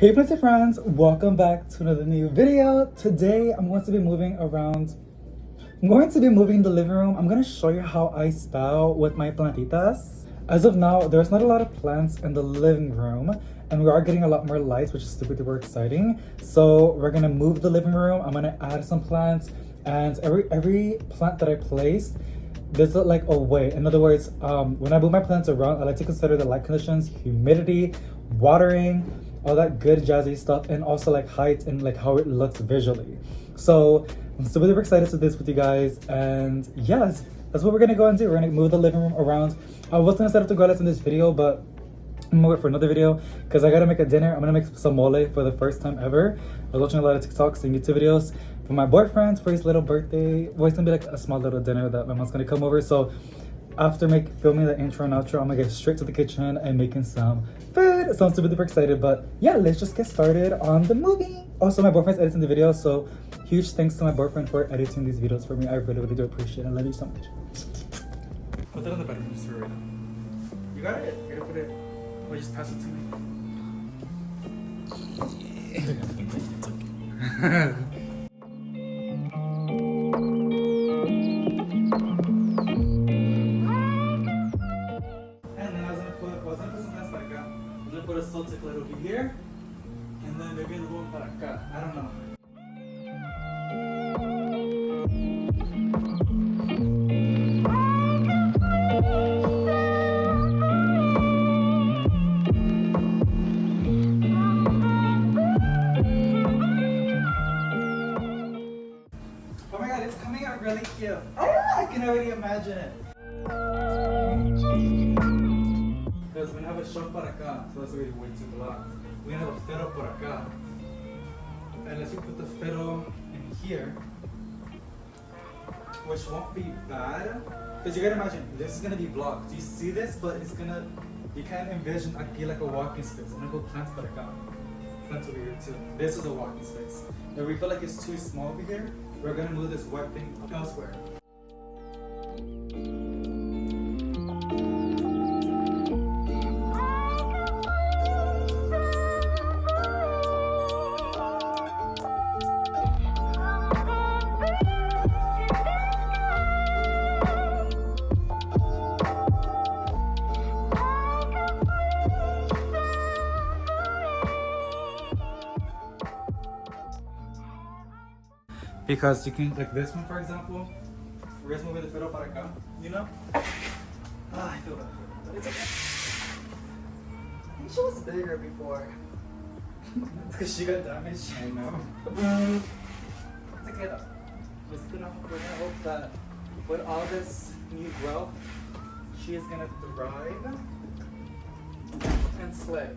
Hey plenty friends, welcome back to another new video. Today I'm going to be moving around. I'm going to be moving the living room. I'm going to show you how I style with my plantitas. As of now, there's not a lot of plants in the living room and we are getting a lot more lights, which is super exciting. So we're going to move the living room. I'm going to add some plants, and every plant that I place, there's like a way. In other words, when I move my plants around, I like to consider the light conditions, humidity, watering, all that good jazzy stuff, and also like height and like how it looks visually. So I'm super excited to do this with you guys, and yes, that's what we're gonna go and do. We're gonna move the living room around. I was gonna set up the toilets in this video, but I'm gonna wait for another video because I gotta make a dinner. I'm gonna make some mole for the first time ever. I was watching a lot of TikToks and YouTube videos for my boyfriend for his little birthday. Well, it's gonna be like a small little dinner that my mom's gonna come over. So after filming the intro and outro, I'm gonna get straight to the kitchen and making some food. So I'm super excited. But yeah, let's just get started on the movie. Also, my boyfriend's editing the video, so huge thanks to my boyfriend for editing these videos for me. I really do appreciate it. I love you so much. Put that on the bedroom just for right now. You got it? You're gonna put it. Or just pass it to me. Yeah. It's okay. Put a Celtic light over here, and then maybe a little para acá. I don't know. Oh my god, it's coming out really cute. Oh, I can already imagine it. Because we're gonna have a shop para acá, so that's already way too blocked. We're gonna have a ferro por acá. Unless we put the ferro in here, which won't be bad. Because you gotta imagine, this is gonna be blocked. Do you see this? But it's gonna, you can't envision aquí like a walking space. I'm gonna go plant para acá. Plant over here too. This is a walking space. If we feel like it's too small over here, we're gonna move this white thing elsewhere. Because you can, like this one for example, we're just moving the ferro para acá, you know? I feel bad, but it's okay. I think she was bigger before. It's because she got damaged. I know. It's okay though. We're gonna hope that with all this new growth, she is gonna thrive and slay.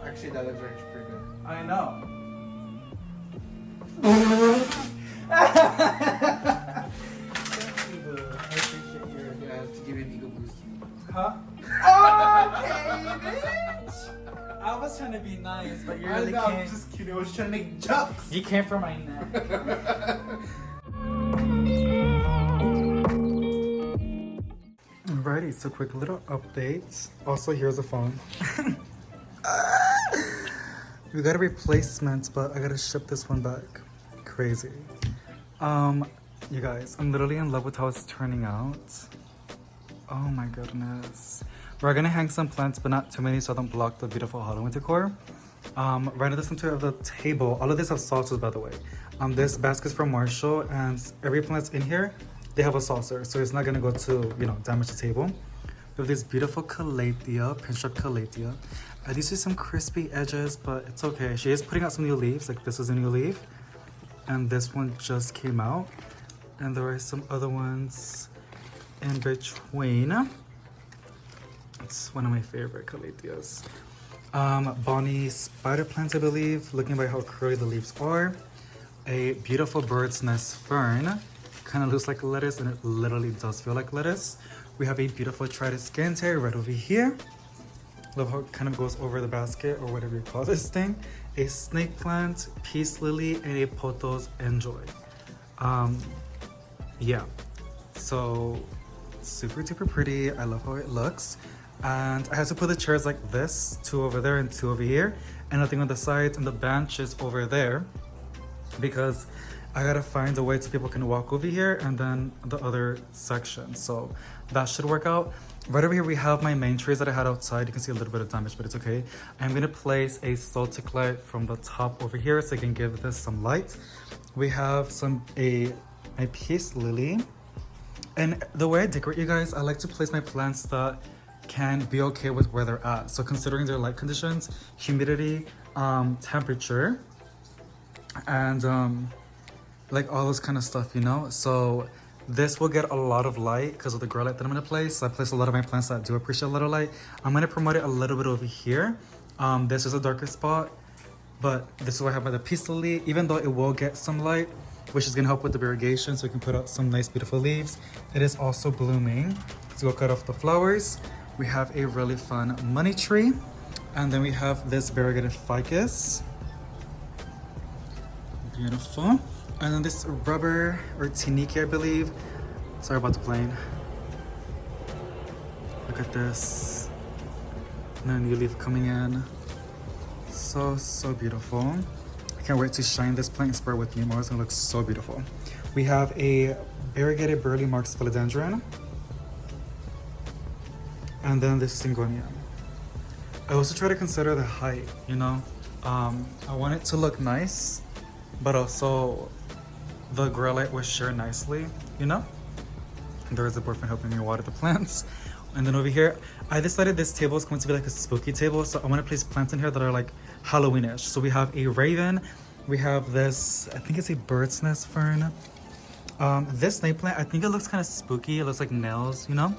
Actually, that looks actually pretty good. I know. Thank you, boo. I appreciate your to give you an ego boost. Huh? Okay, bitch! I was trying to be nice, but you really I'm came. just kidding. I was trying to make jokes. You came for my neck. Alrighty, so quick little updates. Also, here's a phone. We got a replacement, but I gotta ship this one back. Crazy. You guys, I'm literally in love with how it's turning out. Oh my goodness. We're gonna hang some plants, but not too many so I don't block the beautiful Halloween decor. Right at the center of the table, all of this have saucers, by the way. This basket's from Marshall, and every plant's in here, they have a saucer, so it's not gonna go to, you know, damage the table. We have this beautiful calathea, pinch up calathea. I do see some crispy edges, but it's okay. She is putting out some new leaves, like this is a new leaf. And this one just came out. And there are some other ones in between. It's one of my favorite calatheas. Bonnie spider plants, I believe, looking by how curly the leaves are. A beautiful bird's nest fern, kind of looks like lettuce, and it literally does feel like lettuce. We have a beautiful tridescente right over here. Love how it kind of goes over the basket or whatever you call this thing. A snake plant, peace lily, and a pothos enjoy. Yeah, so super duper pretty. I love how it looks. And I had to put the chairs like this, 2 over there and 2 over here, and nothing on the sides, and the benches over there, because I gotta find a way so people can walk over here and then the other section. So that should work out. Right over here we have my main trays that I had outside. You can see a little bit of damage, but it's okay. I'm gonna place a Celtic light from the top over here so I can give this some light. We have my peace lily. And the way I decorate, you guys, I like to place my plants that can be okay with where they're at. So considering their light conditions, humidity, temperature, and like all this kind of stuff, you know? So this will get a lot of light because of the grow light that I'm gonna place. So I place a lot of my plants that do appreciate a lot of light. I'm gonna promote it a little bit over here. This is a darker spot, but this is what I have by the peace lily, even though it will get some light, which is gonna help with the irrigation so we can put out some nice beautiful leaves. It is also blooming. Let's go cut off the flowers. We have a really fun money tree. And then we have this variegated ficus. Beautiful. And then this rubber or tiniki, I believe. Sorry about the plane. Look at this. And a new leaf coming in. So beautiful. I can't wait to shine this plant and spray with me more. It's gonna look so beautiful. We have a variegated burley marks philodendron. And then this syngonium. I also try to consider the height, you know? I want it to look nice, but also the grow light will share nicely, you know? And there is a boyfriend helping me water the plants. And then over here, I decided this table is going to be like a spooky table, so I want to place plants in here that are like Halloweenish. So we have a raven, we have this, I think it's a bird's nest fern. This snake plant, I think it looks kind of spooky. It looks like nails, you know?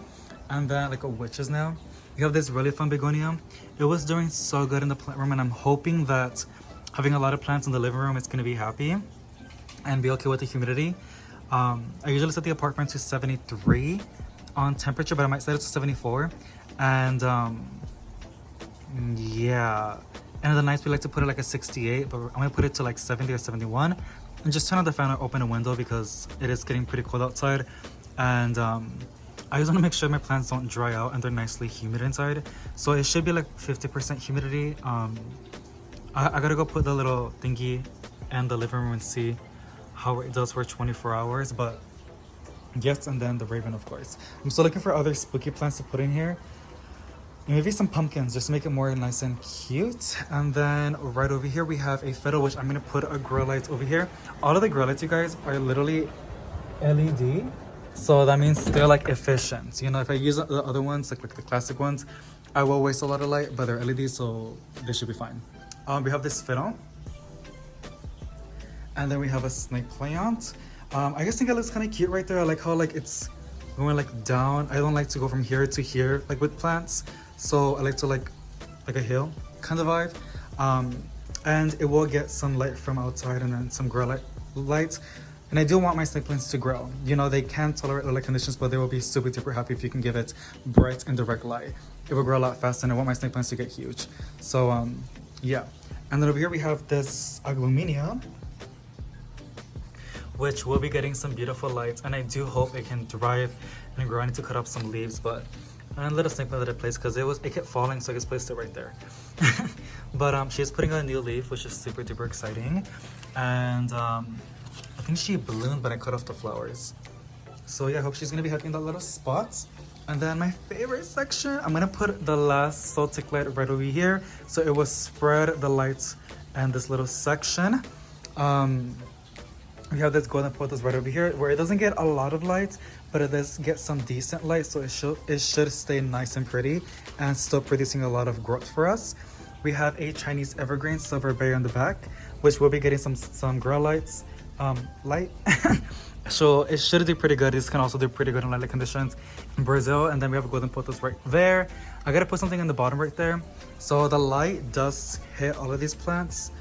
And then like a witch's nail. We have this really fun begonia. It was doing so good in the plant room, and I'm hoping that having a lot of plants in the living room, it's gonna be happy and be okay with the humidity. I usually set the apartment to 73 on temperature, but I might set it to 74. And yeah. And in the nights we like to put it like a 68, but I'm gonna put it to like 70 or 71. And just turn on the fan or open a window because it is getting pretty cold outside. And I just want to make sure my plants don't dry out and they're nicely humid inside. So it should be like 50% humidity. I gotta go put the little thingy in the living room and see how it does for 24 hours. But yes, and then the raven, of course. I'm still looking for other spooky plants to put in here. Maybe some pumpkins just to make it more nice and cute. And then right over here we have a fiddle, which I'm gonna put a grow light over here. All of the grow lights, you guys, are literally LED. So that means they're like efficient. You know, if I use the other ones, like the classic ones, I will waste a lot of light, but they're LED, so they should be fine. We have this fiddle. And then we have a snake plant. I just think it looks kind of cute right there. I like how like it's going like down. I don't like to go from here to here like with plants. So I like to like a hill kind of vibe. And it will get some light from outside and then some grow light. And I do want my snake plants to grow. You know, they can't tolerate the light conditions, but they will be super duper happy if you can give it bright and direct light. It will grow a lot faster, and I want my snake plants to get huge. So yeah. And then over here we have this agluminia, which will be getting some beautiful light, and I do hope it can thrive and grow. I need to cut up some leaves, but a little snake plant that I placed because it kept falling, so I just placed it right there. But she's putting on a new leaf, which is super duper exciting. And I think she bloomed, but I cut off the flowers. So yeah, I hope she's gonna be happy in that little spot. And then my favorite section, I'm gonna put the last Celtic light right over here. So it will spread the lights and this little section. We have this golden pothos right over here where it doesn't get a lot of light, but it does get some decent light. So it should stay nice and pretty and still producing a lot of growth for us. We have a Chinese evergreen silver berry on the back, which will be getting some grow lights light. So it should do pretty good. This can also do pretty good in light conditions in Brazil. And then we have golden pothos right there. I gotta put something in the bottom right there. So the light does hit all of these plants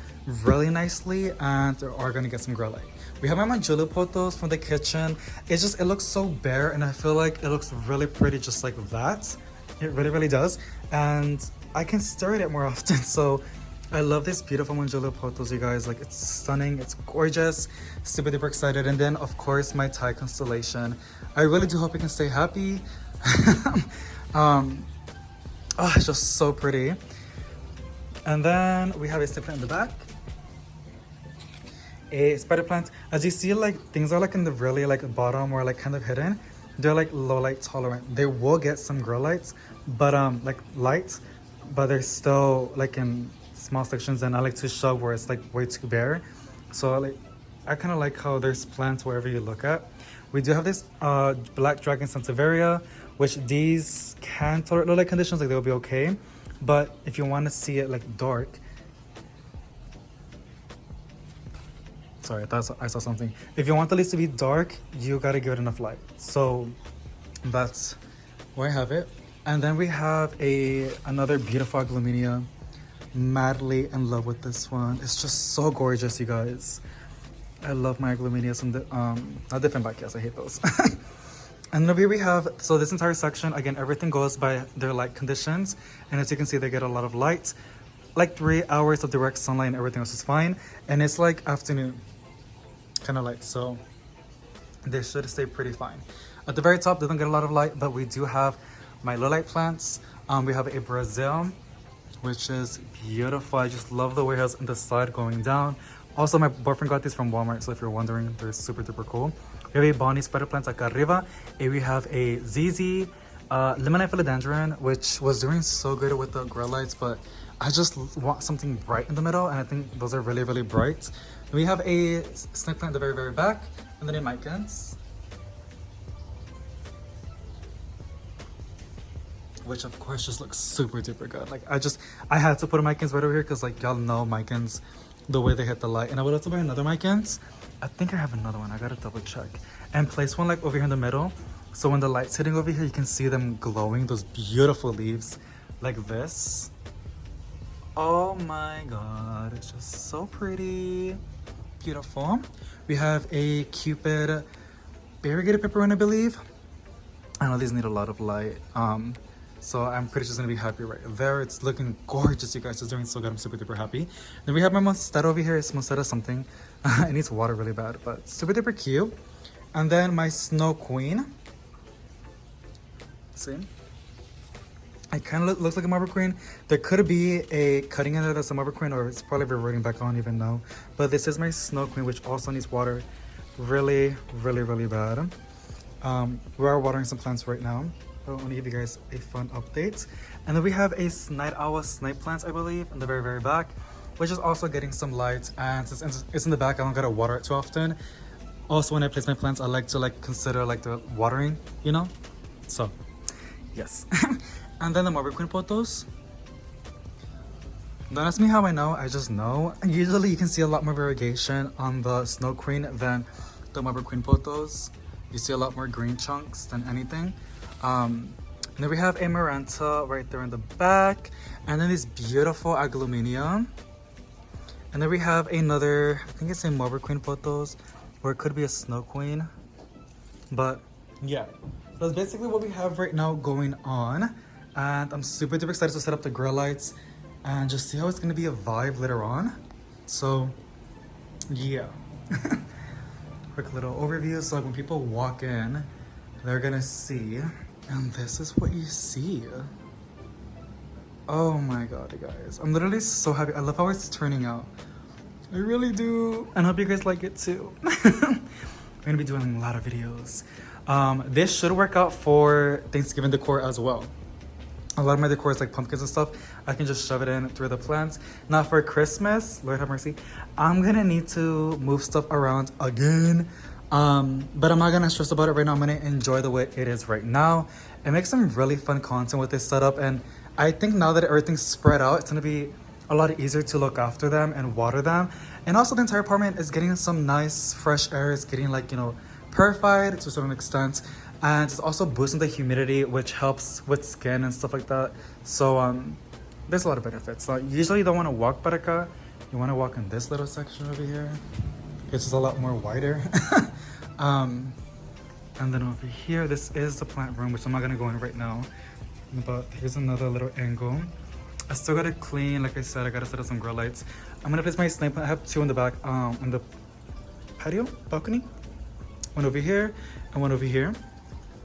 really nicely, and they are gonna get some grow light. We have my manjulu pothos from the kitchen. It looks so bare, and I feel like it looks really pretty just like that. It really, really does. And I can stir it more often. So I love this beautiful manjulu pothos, you guys. Like, it's stunning, it's gorgeous, super duper excited. And then of course my Thai constellation. I really do hope you can stay happy. Oh, it's just so pretty. And then we have a snip plant in the back, a spider plant. As you see, like, things are like in the really like bottom or like kind of hidden. They're like low light tolerant. They will get some grow lights, but like light, but they're still like in small sections, and I like to shove where it's like way too bare. So like, I kind of like how there's plants wherever you look at. We do have this black dragon sansevieria, which these can tolerate low light conditions, like they'll be okay. But if you want to see it like dark, sorry, I thought I saw something. If you want the leaves to be dark, you gotta give it enough light. So that's where I have it. And then we have another beautiful aglaumenia. Madly in love with this one. It's just so gorgeous, you guys. I love my aglaumenias and the not the Finbacchias, I hate those. And over here we have, so this entire section, again, everything goes by their light conditions, and as you can see, they get a lot of light, like 3 hours of direct sunlight, and everything else is fine. And it's like afternoon kind of light, so they should stay pretty fine. At the very top, they don't get a lot of light, but we do have my low light plants. We have a Brazil, which is beautiful. I just love the way it has the side going down. Also, my boyfriend got these from Walmart, so if you're wondering, they're super duper cool. We have a Bonnie spider plant acá arriba, and we have a ZZ Limonite philodendron, which was doing so good with the grow lights, but I just want something bright in the middle, and I think those are really, really bright. We have a snake plant at the very, very back, and then in Micans, which of course just looks super duper good. Like, I had to put a Micans right over here because, like, y'all know Micans, the way they hit the light. And I would have to buy another Micans. I think I have another one. I gotta double check. And place one like over here in the middle. So when the light's hitting over here, you can see them glowing, those beautiful leaves like this. Oh my God, it's just so pretty. Beautiful. We have a Cupid variegated pepperoni, I believe. I know these need a lot of light. So I'm pretty sure it's gonna be happy right there. It's looking gorgeous, you guys. It's doing so good. I'm super duper happy. Then we have my Monstera over here. It's Monstera something. It needs water really bad, but super duper cute. And then my Snow Queen. See? It kind of looks like a Marble Queen. There could be a cutting in there that's a Marble Queen, or it's probably reverting back. I don't even know. But this is my Snow Queen, which also needs water really, really, really bad. We are watering some plants right now. I want to give you guys a fun update. And then we have a Night Owl Snipe plant, I believe, in the very, very back, which is also getting some light. And since it's in the back, I don't gotta water it too often. Also, when I place my plants, I like to consider the watering, you know? So, yes. And then the Marble Queen pothos. Don't ask me how I know, I just know. Usually you can see a lot more variegation on the Snow Queen than the Marble Queen pothos. You see a lot more green chunks than anything. And then we have a Maranta right there in the back, and then this beautiful aglaumenia. And then we have another, I think it's a Marble Queen pothos, or it could be a Snow Queen. But yeah, so that's basically what we have right now going on. And I'm super duper excited to set up the grow lights and just see how it's gonna be a vibe later on. So yeah. Quick little overview, so when people walk in, they're gonna see, and this is what you see. Oh my God, you guys. I'm literally so happy. I love how it's turning out. I really do. And I hope you guys like it too. We're gonna be doing a lot of videos. This should work out for Thanksgiving decor as well. A lot of my decor is like pumpkins and stuff. I can just shove it in through the plants. Now for Christmas, Lord have mercy, I'm gonna need to move stuff around again. But I'm not gonna stress about it right now. I'm gonna enjoy the way it is right now and make some really fun content with this setup. And I think now that everything's spread out, it's gonna be a lot easier to look after them and water them. And also the entire apartment is getting some nice fresh air. It's getting like, you know, purified to a certain extent. And it's also boosting the humidity, which helps with skin and stuff like that. So there's a lot of benefits. Usually you don't want to walk Baraka. You want to walk in this little section over here. It's just a lot more wider. And then over here, this is the plant room, which I'm not gonna go in right now. But here's another little angle. I still gotta clean, like I said, I gotta set up some grow lights. I'm gonna place my snake plant. I have two in the back, in the patio, balcony. One over here and one over here.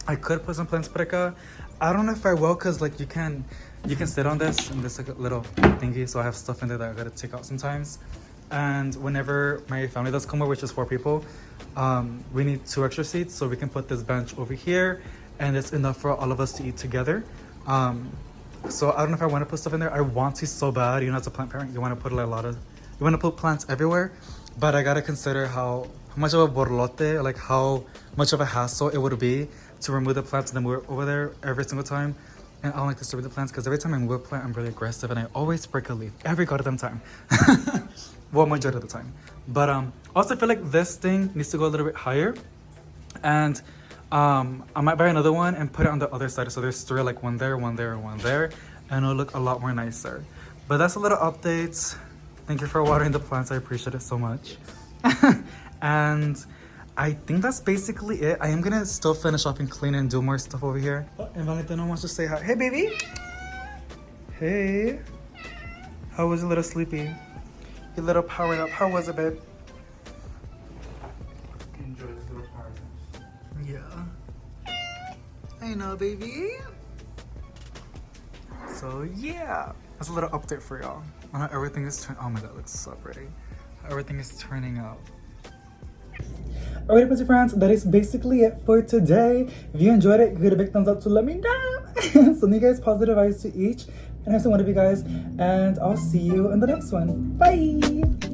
I could put some plants por acá. I don't know if I will, cause like you can sit on this and this like a little thingy. So I have stuff in there that I gotta take out sometimes. And whenever my family does come over, which is 4 people, we need 2 extra seats, so we can put this bench over here, and it's enough for all of us to eat together. So I don't know if I want to put stuff in there. I want to so bad. You know, as a plant parent, you want to put like you want to put plants everywhere, but I gotta consider how much of a borlote, like how much of a hassle it would be to remove the plants and then move it over there every single time. And I don't like to disturb the plants because every time I move a plant, I'm really aggressive and I always break a leaf every goddamn time. Well, majority of the time. But also I feel like this thing needs to go a little bit higher. And I might buy another one and put it on the other side. So there's 3, like one there, one there, and one there. And it'll look a lot more nicer. But that's a little update. Thank you for watering the plants. I appreciate it so much. And I think that's basically it. I am gonna still finish up and clean and do more stuff over here. Oh, and Valentino wants to say hi. Hey, baby. Hey. How was you, little sleepy? You little powered up. How was it, babe? Enjoy this little power. Yeah. I know, baby. So yeah, that's a little update for y'all on how everything is turning. Oh my god, it looks so pretty. How everything is turning out. Alright, my friends, that is basically it for today. If you enjoyed it, give it a big thumbs up to let me know. Send you guys positive vibes to each and every one of you guys, and I'll see you in the next one. Bye.